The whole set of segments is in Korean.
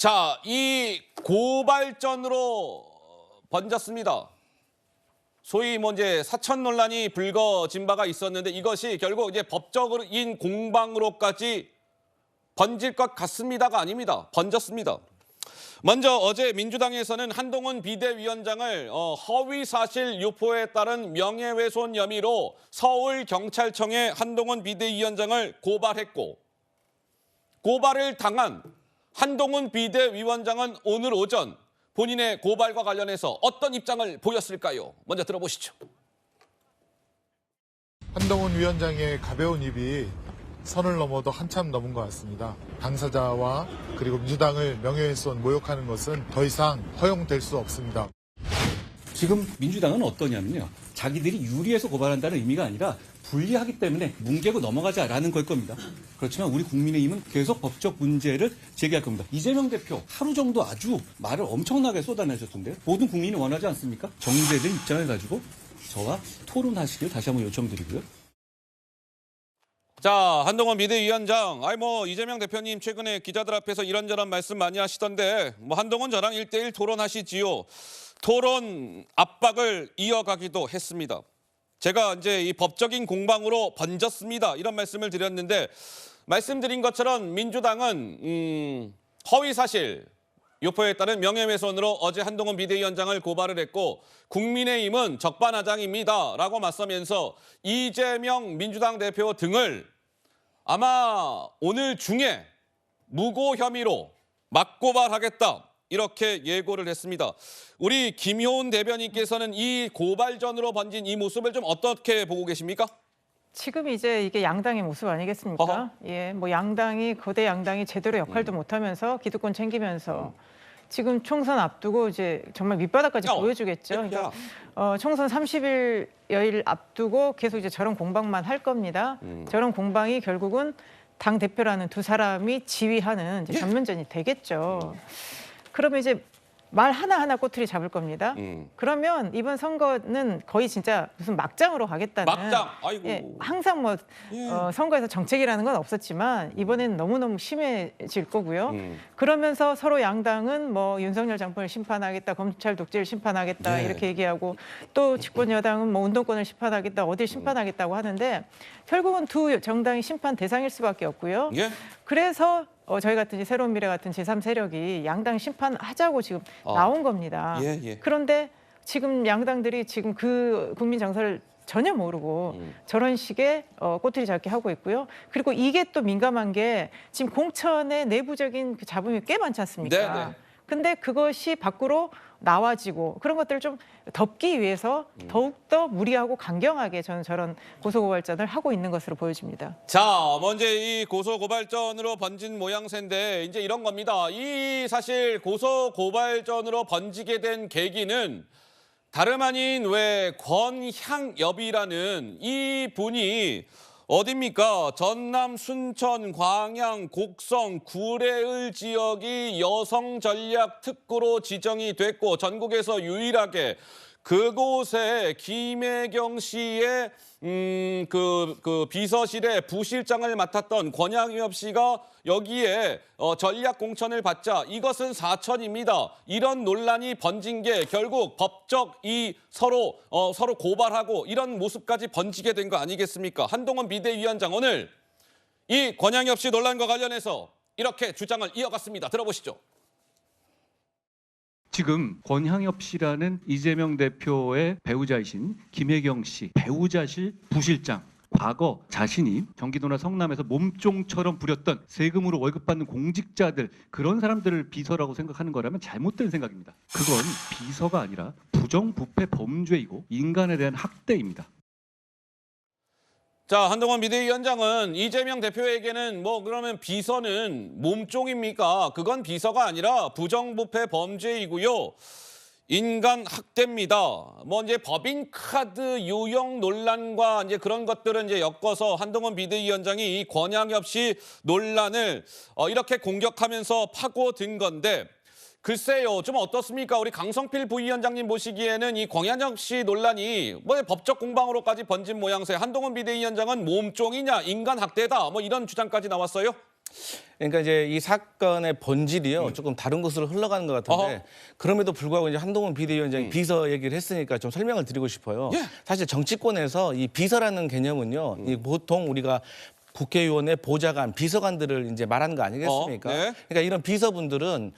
자, 이 고발전으로 번졌습니다. 소위 이제 사천 논란이 불거진 바가 있었는데 이것이 결국 이제 법적인 공방으로까지 번질 것 같습니다가 아닙니다. 번졌습니다. 먼저 어제 민주당에서는 한동훈 비대위원장을 허위 사실 유포에 따른 명예훼손 혐의로 서울경찰청에 한동훈 비대위원장을 고발했고, 고발을 당한 한동훈 비대위원장은 오늘 오전 본인의 고발과 관련해서 어떤 입장을 보였을까요? 먼저 들어보시죠. 한동훈 위원장의 가벼운 입이 선을 넘어도 한참 넘은 것 같습니다. 당사자와 그리고 민주당을 명예훼손 모욕하는 것은 더 이상 허용될 수 없습니다. 지금 민주당은 어떠냐면요. 자기들이 유리해서 고발한다는 의미가 아니라 불리하기 때문에 뭉개고 넘어가자라는 걸 겁니다. 그렇지만 우리 국민의힘은 계속 법적 문제를 제기할 겁니다. 이재명 대표 하루 정도 아주 말을 엄청나게 쏟아내셨던데요. 모든 국민이 원하지 않습니까? 정제된 입장을 가지고 저와 토론하시길 다시 한번 요청드리고요. 자, 한동훈 비대위원장, 이재명 대표님 최근에 기자들 앞에서 이런저런 말씀 많이 하시던데 한동훈 저랑 1대1 토론하시지요. 토론 압박을 이어가기도 했습니다. 제가 이제 이 법적인 공방으로 번졌습니다. 이런 말씀을 드렸는데 말씀드린 것처럼 민주당은 허위 사실 유포에 따른 명예훼손으로 어제 한동훈 비대위원장을 고발을 했고, 국민의힘은 적반하장입니다라고 맞서면서 이재명 민주당 대표 등을 아마 오늘 중에 무고 혐의로 맞고발하겠다, 이렇게 예고를 했습니다. 우리 김효은 대변인께서는 이 고발전으로 번진 이 모습을 좀 어떻게 보고 계십니까? 지금 이제 이게 양당의 모습 아니겠습니까? 어허. 예, 양당이 거대 양당이 제대로 역할도 못하면서 기득권 챙기면서 지금 총선 앞두고 이제 정말 밑바닥까지 보여주겠죠. 그러니까 총선 30여일 앞두고 계속 이제 저런 공방만 할 겁니다. 저런 공방이 결국은 당 대표라는 두 사람이 지휘하는 이제 전면전이 되겠죠. 그러면 이제 말 하나하나 꼬투리 잡을 겁니다. 그러면 이번 선거는 거의 진짜 무슨 막장으로 가겠다는. 막장. 아이고. 예, 항상 선거에서 정책이라는 건 없었지만 이번에는 너무너무 심해질 거고요. 그러면서 서로 양당은 윤석열 장관을 심판하겠다, 검찰 독재를 심판하겠다, 네. 이렇게 얘기하고, 또 집권 여당은 운동권을 심판하겠다, 어딜 심판하겠다고 하는데 결국은 두 정당이 심판 대상일 수밖에 없고요. 예? 그래서 저희 같은 새로운 미래 같은 제3세력이 양당 심판하자고 지금 나온 겁니다. 예. 그런데 지금 양당들이 지금 그 국민 정서를 전혀 모르고 저런 식의 꼬투리 잡기 하고 있고요. 그리고 이게 또 민감한 게 지금 공천의 내부적인 그 잡음이 꽤 많지 않습니까? 네네. 근데 그것이 밖으로 나와지고 그런 것들을 좀 덮기 위해서 더욱더 무리하고 강경하게 저는 저런 고소고발전을 하고 있는 것으로 보여집니다. 자, 먼저 이 고소고발전으로 번진 모양새인데 이제 이런 겁니다. 이 사실 고소고발전으로 번지게 된 계기는 다름 아닌 왜 권향엽이라는 이 분이 어딥니까? 전남, 순천, 광양, 곡성, 구례을 지역이 여성 전략 특구로 지정이 됐고 전국에서 유일하게 그곳에 김혜경 씨의 그 비서실의 부실장을 맡았던 권향엽 씨가 여기에 전략 공천을 받자 이것은 사천입니다. 이런 논란이 번진 게 결국 법적 서로 고발하고 이런 모습까지 번지게 된 거 아니겠습니까? 한동훈 비대위원장 오늘 이 권향엽 씨 논란과 관련해서 이렇게 주장을 이어갔습니다. 들어보시죠. 지금 권향엽 씨라는 이재명 대표의 배우자이신 김혜경 씨, 배우자실 부실장, 과거 자신이 경기도나 성남에서 몸종처럼 부렸던 세금으로 월급 받는 공직자들, 그런 사람들을 비서라고 생각하는 거라면 잘못된 생각입니다. 그건 비서가 아니라 부정부패 범죄이고 인간에 대한 학대입니다. 자, 한동훈 비대위원장은 이재명 대표에게는 그러면 비서는 몸종입니까? 그건 비서가 아니라 부정부패 범죄이고요. 인간 학대입니다. 이제 법인카드 유용 논란과 이제 그런 것들은 이제 엮어서 한동훈 비대위원장이 이 권향엽 씨 논란을 이렇게 공격하면서 파고든 건데, 글쎄요, 좀 어떻습니까? 우리 강성필 부위원장님 보시기에는 이 권향엽 씨 논란이 법적 공방으로까지 번진 모양새, 한동훈 비대위원장은 몸종이냐, 인간 학대다, 이런 주장까지 나왔어요? 그러니까 이제 이 사건의 본질이요 조금 다른 곳으로 흘러가는 것 같은데 어허. 그럼에도 불구하고 이제 한동훈 비대위원장이 비서 얘기를 했으니까 좀 설명을 드리고 싶어요. 예. 사실 정치권에서 이 비서라는 개념은요 이 보통 우리가 국회의원의 보좌관, 비서관들을 이제 말하는 거 아니겠습니까? 네. 그러니까 이런 비서분들은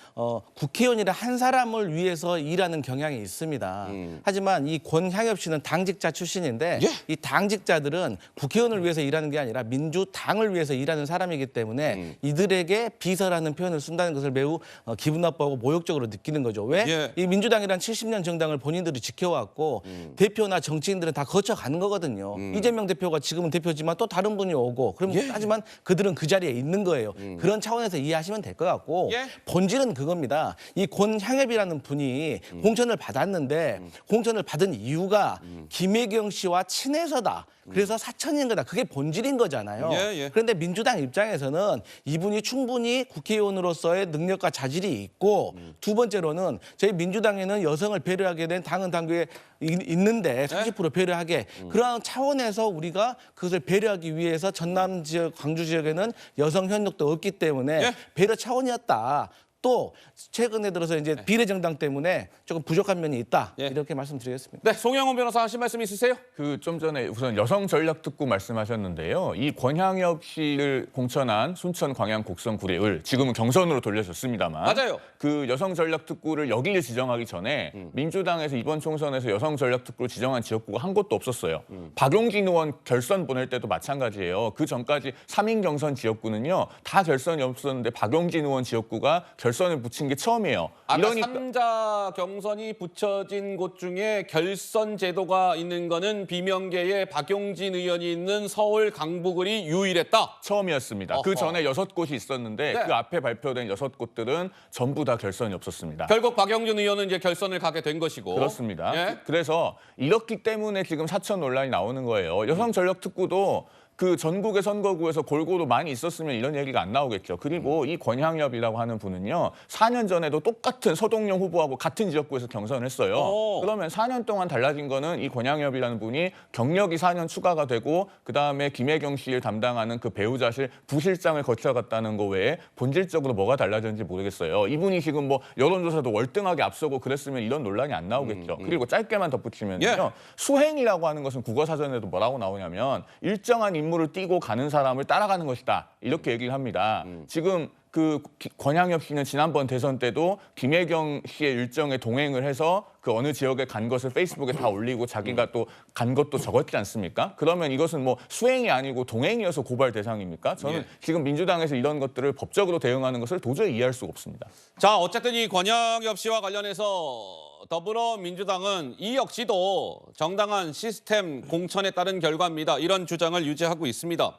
국회의원이라 한 사람을 위해서 일하는 경향이 있습니다. 하지만 이 권향엽 씨는 당직자 출신인데 예. 이 당직자들은 국회의원을 위해서 일하는 게 아니라 민주당을 위해서 일하는 사람이기 때문에 이들에게 비서라는 표현을 쓴다는 것을 매우 기분 나빠하고 모욕적으로 느끼는 거죠. 왜? 예. 이 민주당이란 70년 정당을 본인들이 지켜왔고 대표나 정치인들은 다 거쳐가는 거거든요. 이재명 대표가 지금은 대표지만 또 다른 분이 오고 그럼 예. 하지만 그들은 그 자리에 있는 거예요. 그런 차원에서 이해하시면 될 것 같고 예. 본질은 그겁니다. 이 권향엽이라는 분이 공천을 받았는데 공천을 받은 이유가 김혜경 씨와 친해서다. 그래서 사천인 거다. 그게 본질인 거잖아요. 예, 예. 그런데 민주당 입장에서는 이분이 충분히 국회의원으로서의 능력과 자질이 있고 두 번째로는 저희 민주당에는 여성을 배려하게 된 당은 당규에 있는데 30% 배려하게 그러한 차원에서 우리가 그것을 배려하기 위해서 전남 지역, 광주 지역에는 여성 현역도 없기 때문에 예. 배려 차원이었다. 또 최근에 들어서 이제 비례정당 때문에 조금 부족한 면이 있다. 예. 이렇게 말씀드리겠습니다. 네, 송영훈 변호사 하신 말씀 있으세요? 그 좀 전에 우선 여성 전략 특구 말씀하셨는데요. 이 권향엽 씨를 공천한 순천 광양 곡성 구례을 지금은 경선으로 돌려졌습니다만 맞아요. 그 여성 전략 특구를 여기를 지정하기 전에 민주당에서 이번 총선에서 여성 전략 특구를 지정한 지역구가 한 곳도 없었어요. 박용진 의원 결선 보낼 때도 마찬가지예요. 그 전까지 3인 경선 지역구는요. 다 결선이 없었는데 박용진 의원 지역구가 결선을 붙인 게 처음이에요. 아까 이러니까 3자 경선이 붙여진 곳 중에 결선 제도가 있는 거는 비명계의 박용진 의원이 있는 서울 강북을이 유일했다. 처음이었습니다. 어허. 그 전에 6곳이 있었는데 네. 그 앞에 발표된 6곳들은 전부 다 결선이 없었습니다. 결국 박용진 의원은 이제 결선을 가게 된 것이고. 그렇습니다. 예? 그래서 이렇기 때문에 지금 사천 논란이 나오는 거예요. 여성 전력 특구도 그 전국의 선거구에서 골고루 많이 있었으면 이런 얘기가 안 나오겠죠. 그리고 이 권향엽이라고 하는 분은요. 4년 전에도 똑같은 서동영 후보하고 같은 지역구에서 경선을 했어요. 오. 그러면 4년 동안 달라진 거는 이 권향엽이라는 분이 경력이 4년 추가가 되고 그다음에 김혜경 씨를 담당하는 그 배우자실 부실장을 거쳐갔다는 거 외에 본질적으로 뭐가 달라졌는지 모르겠어요. 이분이 지금 뭐 여론조사도 월등하게 앞서고 그랬으면 이런 논란이 안 나오겠죠. 그리고 짧게만 덧붙이면요. 예. 수행이라고 하는 것은 국어사전에도 뭐라고 나오냐면 일정한 임무를 띠고 가는 사람을 따라가는 것이다. 이렇게 얘기를 합니다. 지금 그 권향엽 씨는 지난번 대선 때도 김혜경 씨의 일정에 동행을 해서 그 어느 지역에 간 것을 페이스북에 다 올리고 자기가 또 간 것도 적었지 않습니까? 그러면 이것은 뭐 수행이 아니고 동행이어서 고발 대상입니까? 저는 예. 지금 민주당에서 이런 것들을 법적으로 대응하는 것을 도저히 이해할 수가 없습니다. 자, 어쨌든 이 권향엽 씨와 관련해서 더불어민주당은 이 역시도 정당한 시스템 공천에 따른 결과입니다. 이런 주장을 유지하고 있습니다.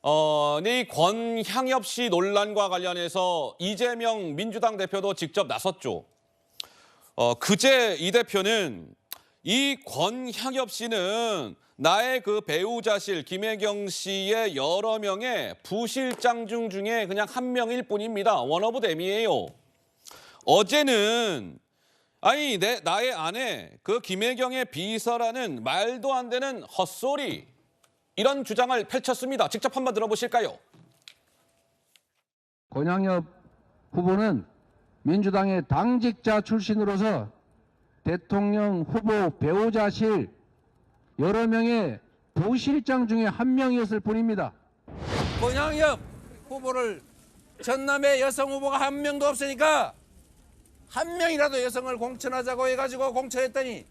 이 권향엽 씨 논란과 관련해서 이재명 민주당 대표도 직접 나섰죠. 그제 이 대표는 이 권향엽 씨는 나의 그 배우자실 김혜경 씨의 여러 명의 부실장 중에 그냥 한 명일 뿐입니다. 원 오브 댐이에요. 어제는 아니 나의 아내 그 김혜경의 비서라는 말도 안 되는 헛소리 이런 주장을 펼쳤습니다. 직접 한번 들어보실까요? 권향엽 후보는 민주당의 당직자 출신으로서 대통령 후보 배우자실 여러 명의 부실장 중에 한 명이었을 뿐입니다. 권향엽 후보를 전남에 여성 후보가 한 명도 없으니까 한 명이라도 여성을 공천하자고 해가지고 공천했더니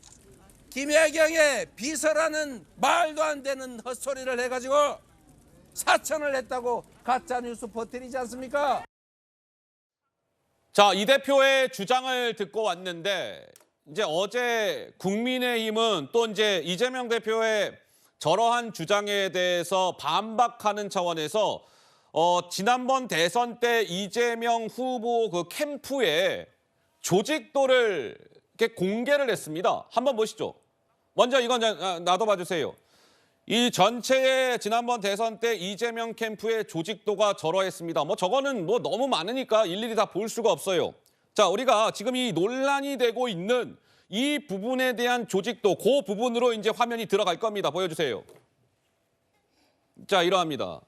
김혜경의 비서라는 말도 안 되는 헛소리를 해가지고 사천을 했다고 가짜뉴스 퍼뜨리지 않습니까? 자, 이 대표의 주장을 듣고 왔는데 이제 어제 국민의힘은 또 이제 이재명 대표의 저러한 주장에 대해서 반박하는 차원에서 지난번 대선 때 이재명 후보 그 캠프에 조직도를 이렇게 공개를 했습니다. 한번 보시죠. 먼저 이건 놔둬봐 주세요. 이 전체의 지난번 대선 때 이재명 캠프의 조직도가 저러했습니다. 뭐 저거는 뭐 너무 많으니까 일일이 다 볼 수가 없어요. 자, 우리가 지금 이 논란이 되고 있는 이 부분에 대한 조직도, 그 부분으로 이제 화면이 들어갈 겁니다. 보여주세요. 자, 이러합니다.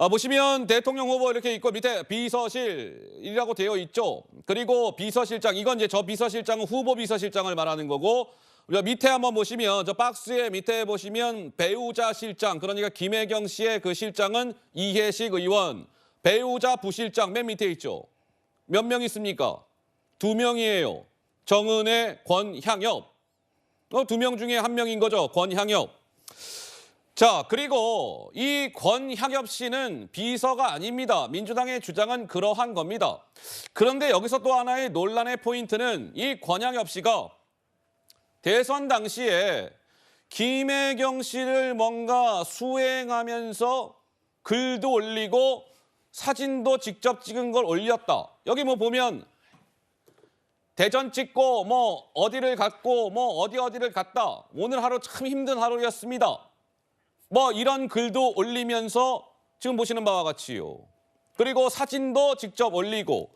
보시면 대통령 후보 이렇게 있고 밑에 비서실이라고 되어 있죠. 그리고 비서실장, 이건 이제 저 비서실장은 후보 비서실장을 말하는 거고, 우리가 밑에 한번 보시면 저 박스의 밑에 보시면 배우자 실장, 그러니까 김혜경 씨의 그 실장은 이해식 의원, 배우자 부실장 맨 밑에 있죠. 몇 명 있습니까? 2명이에요. 정은혜, 권향엽. 2명 중에 1명인 거죠. 권향엽. 자, 그리고 이 권향엽 씨는 비서가 아닙니다. 민주당의 주장은 그러한 겁니다. 그런데 여기서 또 하나의 논란의 포인트는 이 권향엽 씨가 대선 당시에 김혜경 씨를 뭔가 수행하면서 글도 올리고 사진도 직접 찍은 걸 올렸다. 여기 뭐 보면 대전 찍고 뭐 어디를 갔고 뭐 어디를 갔다. 오늘 하루 참 힘든 하루였습니다. 뭐 이런 글도 올리면서 지금 보시는 바와 같이요. 그리고 사진도 직접 올리고.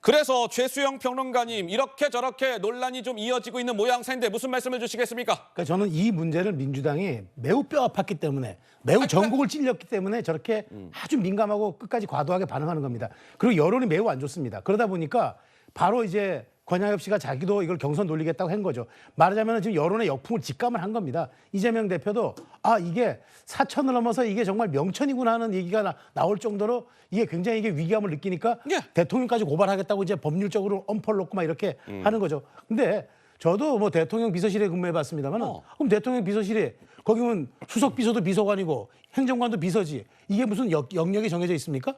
그래서 최수영 평론가님, 이렇게 저렇게 논란이 좀 이어지고 있는 모양새인데 무슨 말씀을 주시겠습니까? 그러니까 저는 이 문제를 민주당이 매우 뼈 아팠기 때문에, 매우 전국을 찔렸기 때문에 저렇게 아주 민감하고 끝까지 과도하게 반응하는 겁니다. 그리고 여론이 매우 안 좋습니다. 그러다 보니까 바로 이제 권양엽 씨가 자기도 이걸 경선 돌리겠다고 한 거죠. 말하자면 지금 여론의 역풍을 직감을 한 겁니다. 이재명 대표도 이게 4천을 넘어서 이게 정말 명천이구나 하는 얘기가 나올 정도로 이게 굉장히 이게 위기감을 느끼니까 대통령까지 고발하겠다고 이제 법률적으로 엄포를 놓고 막 이렇게 하는 거죠. 근데 저도 뭐 대통령 비서실에 근무해봤습니다만 그럼 대통령 비서실에 거기는 수석 비서도 비서관이고 행정관도 비서지, 이게 무슨 영역이 정해져 있습니까?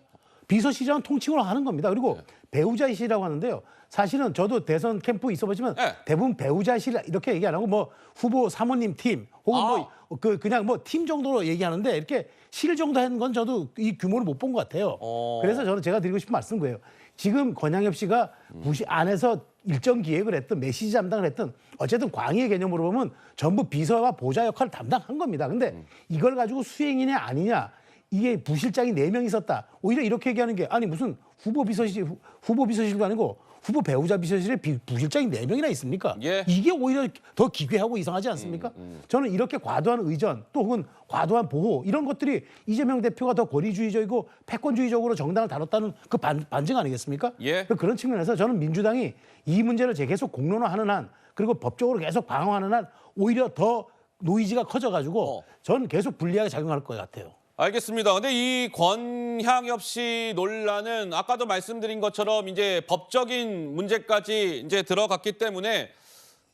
비서실이랑 통칭으로 하는 겁니다. 그리고 배우자실이라고 하는데요. 사실은 저도 대선 캠프 있어보시면 대부분 배우자실 이렇게 얘기 안 하고 뭐 후보 사모님 팀 혹은 그냥 뭐 팀 정도로 얘기하는데 이렇게 실 정도 하는 건 저도 이 규모를 못 본 것 같아요. 그래서 저는 제가 드리고 싶은 말씀은 거예요. 지금 권양엽 씨가 부시 안에서 일정 기획을 했든 메시지 담당을 했든 어쨌든 광의의 개념으로 보면 전부 비서와 보좌 역할을 담당한 겁니다. 근데 이걸 가지고 수행이냐 아니냐, 이게 부실장이 4명 있었다. 오히려 이렇게 얘기하는 게 아니 무슨 후보 비서실도 아니고 후보 배우자 비서실에 부실장이 4명이나 있습니까? 이게 오히려 더 기괴하고 이상하지 않습니까? 저는 이렇게 과도한 의전 또 혹은 과도한 보호 이런 것들이 이재명 대표가 더 권위주의적이고 패권주의적으로 정당을 다뤘다는 그 반증 아니겠습니까? 그런 측면에서 저는 민주당이 이 문제를 계속 공론화하는 한, 그리고 법적으로 계속 방어하는 한 오히려 더 노이즈가 커져가지고 저는 계속 불리하게 작용할 것 같아요. 알겠습니다. 근데 이 권향엽 씨 논란은 아까도 말씀드린 것처럼 이제 법적인 문제까지 이제 들어갔기 때문에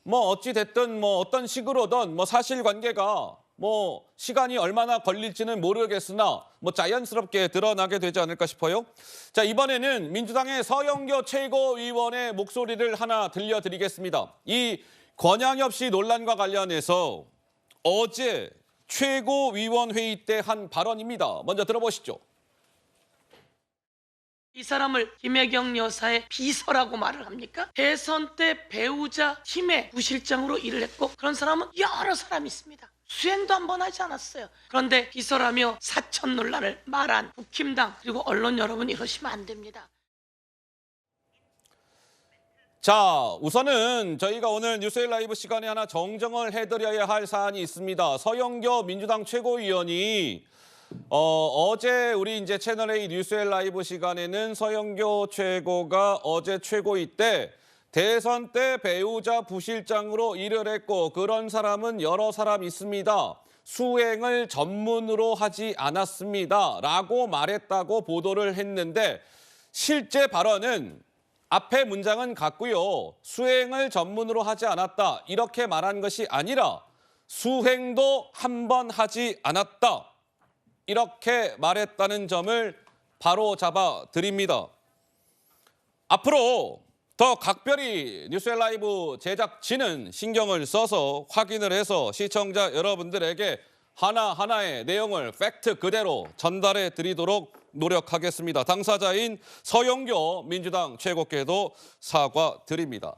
뭐 어찌 됐든 뭐 어떤 식으로든 뭐 사실관계가 뭐 시간이 얼마나 걸릴지는 모르겠으나 뭐 자연스럽게 드러나게 되지 않을까 싶어요. 자, 이번에는 민주당의 서영교 최고위원의 목소리를 하나 들려드리겠습니다. 이 권향엽 씨 논란과 관련해서 어제 최고위원회의 때 한 발언입니다. 먼저 들어보시죠. 이 사람을 김혜경 여사의 비서라고 말을 합니까? 대선 때 배우자 팀의 부실장으로 일을 했고 그런 사람은 여러 사람이 있습니다. 수행도 한 번 하지 않았어요. 그런데 비서라며 사천 논란을 말한 국힘당 그리고 언론 여러분, 이러시면 안 됩니다. 자, 우선은 저희가 오늘 뉴스웨이 라이브 시간에 하나 정정을 해드려야 할 사안이 있습니다. 서영교 민주당 최고위원이 어제 우리 이제 채널A 뉴스웨이 라이브 시간에는 서영교 최고가 어제 최고위 때 대선 때 배우자 부실장으로 일을 했고 그런 사람은 여러 사람 있습니다. 수행을 전문으로 하지 않았습니다. 라고 말했다고 보도를 했는데 실제 발언은 앞에 문장은 같고요. 수행을 전문으로 하지 않았다. 이렇게 말한 것이 아니라 수행도 한 번 하지 않았다. 이렇게 말했다는 점을 바로 잡아 드립니다. 앞으로 더 각별히 뉴스웨이 라이브 제작진은 신경을 써서 확인을 해서 시청자 여러분들에게 하나하나의 내용을 팩트 그대로 전달해 드리도록 노력하겠습니다. 당사자인 서영교 민주당 최고께도 사과드립니다.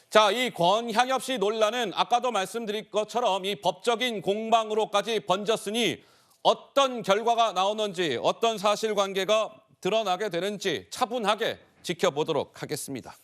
자, 이 권향엽 씨 논란은 아까도 말씀드린 것처럼 이 법적인 공방으로까지 번졌으니 어떤 결과가 나오는지, 어떤 사실관계가 드러나게 되는지 차분하게 지켜보도록 하겠습니다.